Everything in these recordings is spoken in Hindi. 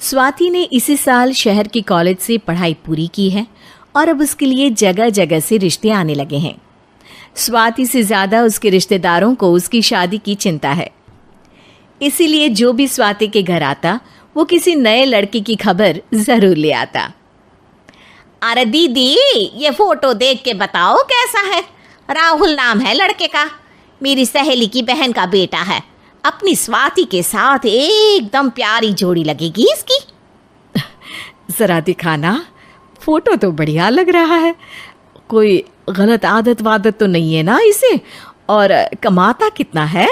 स्वाति ने इसी साल शहर के कॉलेज से पढ़ाई पूरी की है और अब उसके लिए जगह जगह से रिश्ते आने लगे हैं। स्वाति से ज़्यादा उसके रिश्तेदारों को उसकी शादी की चिंता है। इसीलिए जो भी स्वाति के घर आता वो किसी नए लड़के की खबर ज़रूर ले आता। अरे दीदी, ये फोटो देख के बताओ कैसा है। राहुल नाम है लड़के का, मेरी सहेली की बहन का बेटा है। अपनी स्वाति के साथ एकदम प्यारी जोड़ी लगेगी इसकी। ज़रा दिखाना, फोटो तो बढ़िया लग रहा है। कोई गलत आदत वादत तो नहीं है ना इसे? और कमाता कितना है?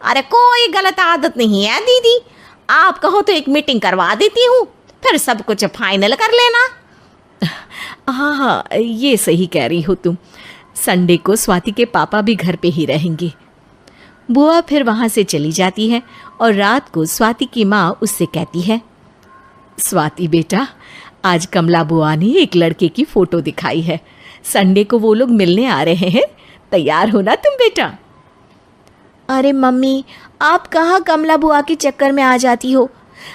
अरे कोई गलत आदत नहीं है दीदी, आप कहो तो एक मीटिंग करवा देती हूँ, फिर सब कुछ फाइनल कर लेना। हाँ हाँ, ये सही कह रही हो तुम। संडे को स्वाति के पापा भी घर पे ही रहेंगे। बुआ फिर वहाँ से चली जाती है और रात को स्वाति की माँ उससे कहती है, स्वाति बेटा, आज कमला बुआ ने एक लड़के की फ़ोटो दिखाई है। संडे को वो लोग मिलने आ रहे हैं, तैयार हो ना तुम बेटा? अरे मम्मी, आप कहाँ कमला बुआ के चक्कर में आ जाती हो?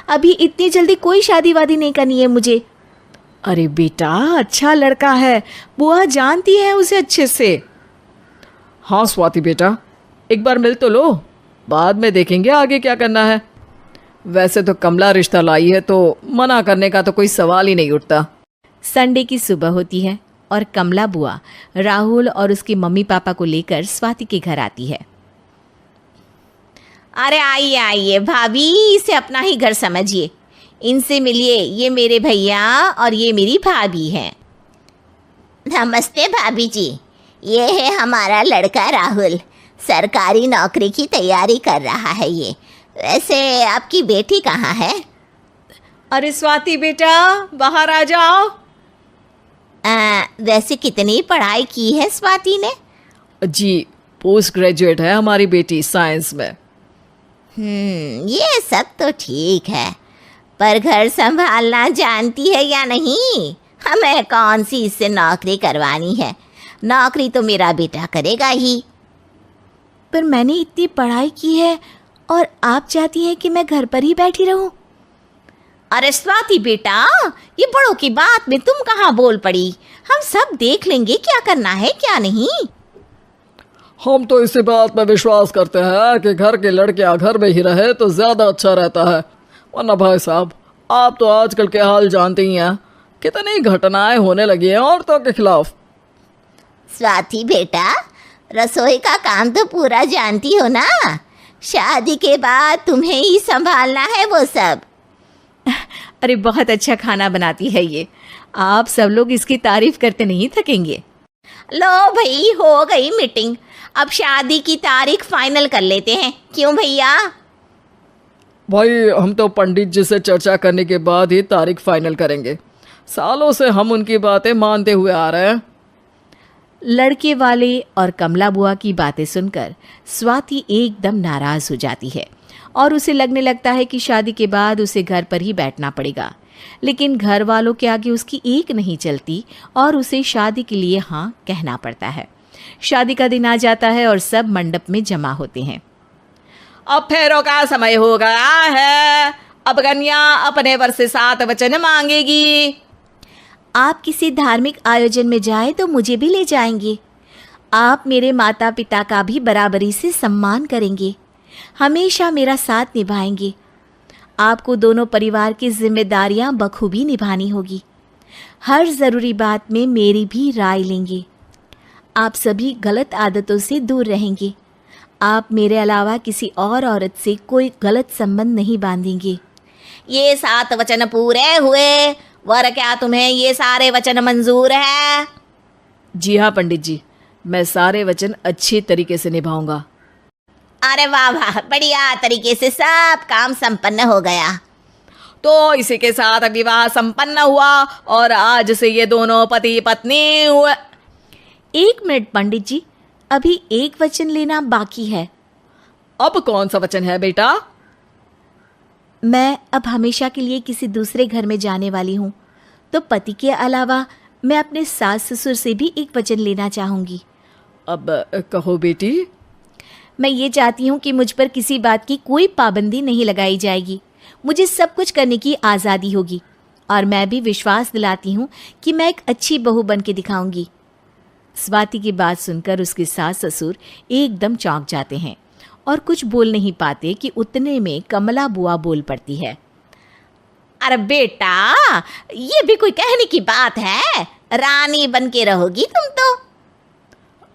अभी इतनी जल्दी कोई शादी वादी नहीं करनी है मुझे। अरे बेटा, अच्छा लड़का है, बुआ जानती है उसे अच्छे से। हाँ स्वाति बेटा, एक बार मिल तो लो, बाद में देखेंगे आगे क्या करना है। वैसे तो कमला रिश्ता लाई है तो मना करने का तो कोई सवाल ही नहीं उठता। संडे की सुबह होती है और कमला बुआ राहुल और उसके मम्मी पापा को लेकर स्वाति के घर आती है। अरे आइए आइए भाभी, इसे अपना ही घर समझिए। इनसे मिलिए, ये मेरे भैया और ये मेरी भाभी हैं। नमस्ते भाभी जी, ये है हमारा लड़का राहुल, सरकारी नौकरी की तैयारी कर रहा है ये। वैसे आपकी बेटी कहाँ है? अरे स्वाति बेटा, बाहर आ जाओ। वैसे कितनी पढ़ाई की है स्वाति ने? जी, पोस्ट ग्रेजुएट है हमारी बेटी साइंस में। ये सब तो ठीक है, पर घर संभालना जानती है या नहीं? हमें कौन सी इससे नौकरी करवानी है, नौकरी तो मेरा बेटा करेगा ही। पर मैंने इतनी पढ़ाई की है और आप चाहती हैं कि मैं घर पर ही बैठी रहूं? अरे स्वाति बेटा, ये बड़ों की बात में तुम कहाँ बोल पड़ी? हम सब देख लेंगे क्या करना है क्या नहीं। हम तो इसी बात पर विश्वास करते हैं कि घर के लड़कियां घर में ही रहे तो ज़्यादा अच्छा रहता है। वरना भाई साहब, आप तो आजकल के हाल जानते ही हैं, कितनी घटनाएं होने लगी हैं औरतों के खिलाफ। स्वाति बेटा, रसोई का काम तो पूरा जानती हो ना? शादी के बाद तुम्हें ही संभालना है वो सब। अरे बहुत अच्छा खाना बनाती है ये, आप सब लोग इसकी तारीफ करते नहीं थकेंगे। लो भाई, हो गई मीटिंग, अब शादी की तारीख फाइनल कर लेते हैं, क्यों भैया? भाई, हम तो पंडित जी से चर्चा करने के बाद ही तारीख फाइनल करेंगे। सालों से हम उनकी बातें मानते हुए आ रहे हैं। लड़के वाले और कमला बुआ की बातें सुनकर स्वाति एकदम नाराज हो जाती है और उसे लगने लगता है कि शादी के बाद उसे घर पर ही बैठना पड़ेगा। लेकिन घर वालों के आगे उसकी एक नहीं चलती और उसे शादी के लिए हाँ कहना पड़ता है। शादी का दिन आ जाता है और सब मंडप में जमा होते हैं। अब फेरों का समय हो गया है, अब कन्या अपने वर से 7 वचन मांगेगी। आप किसी धार्मिक आयोजन में जाए तो मुझे भी ले जाएंगे। आप मेरे माता पिता का भी बराबरी से सम्मान करेंगे, हमेशा मेरा साथ निभाएंगे। आपको दोनों परिवार की जिम्मेदारियां बखूबी निभानी होगी। हर ज़रूरी बात में मेरी भी राय लेंगे। आप सभी गलत आदतों से दूर रहेंगे। आप मेरे अलावा किसी और औरत से कोई गलत संबंध नहीं बांधेंगे। ये 7 वचन पूरे हुए, वर क्या तुम्हें ये सारे वचन मंजूर है? जी हाँ पंडित जी, मैं सारे वचन अच्छे तरीके से निभाऊंगा। अरे वाह वाह, बढ़िया तरीके से सब काम संपन्न हो गया। तो इसी के साथ विवाह संपन्न हुआ और आज से ये दोनों पति पत्नी हुए। 1 मिनट पंडित जी, अभी एक वचन लेना बाकी है। अब कौन सा वचन है बेटा? मैं अब हमेशा के लिए किसी दूसरे घर में जाने वाली हूँ, तो पति के अलावा मैं अपने सास ससुर से भी एक वचन लेना चाहूँगी। अब कहो बेटी। मैं ये चाहती हूँ कि मुझ पर किसी बात की कोई पाबंदी नहीं लगाई जाएगी। मुझे सब कुछ करने की आज़ादी होगी और मैं भी विश्वास दिलाती हूँ कि मैं एक अच्छी बहू बन के दिखाऊंगी। स्वाति की बात सुनकर उसके सास ससुर एकदम चौंक जाते हैं और कुछ बोल नहीं पाते कि उतने में कमला बुआ बोल पड़ती है। अरे बेटा, ये भी कोई कहने की बात है? रानी बन के रहोगी तुम तो।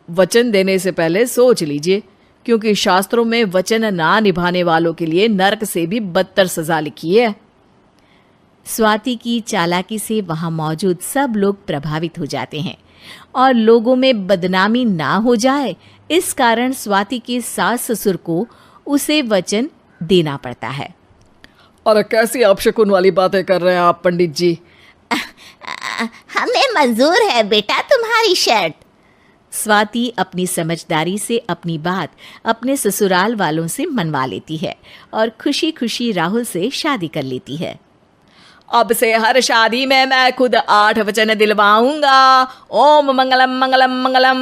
वचन देने से पहले सोच लीजिए, क्योंकि शास्त्रों में वचन ना निभाने वालों के लिए नरक से भी बदतर सजा लिखी है। स्वाति की चालाकी से वहां मौजूद सब लोग प्रभावित हो जाते हैं और लोगों में बदनामी ना हो जाए, इस कारण स्वाति के सास ससुर को उसे वचन देना पड़ता है। और कैसी अपशकुन वाली बातें कर रहे हैं आप पंडित जी? हमें मंजूर है बेटा तुम्हारी शर्त। स्वाति अपनी समझदारी से अपनी बात अपने ससुराल वालों से मनवा लेती है और खुशी खुशी राहुल से शादी कर लेती है। अब से हर शादी में मैं खुद 8 वचन दिलवाऊंगा। ओम मंगलम मंगलम मंगलम।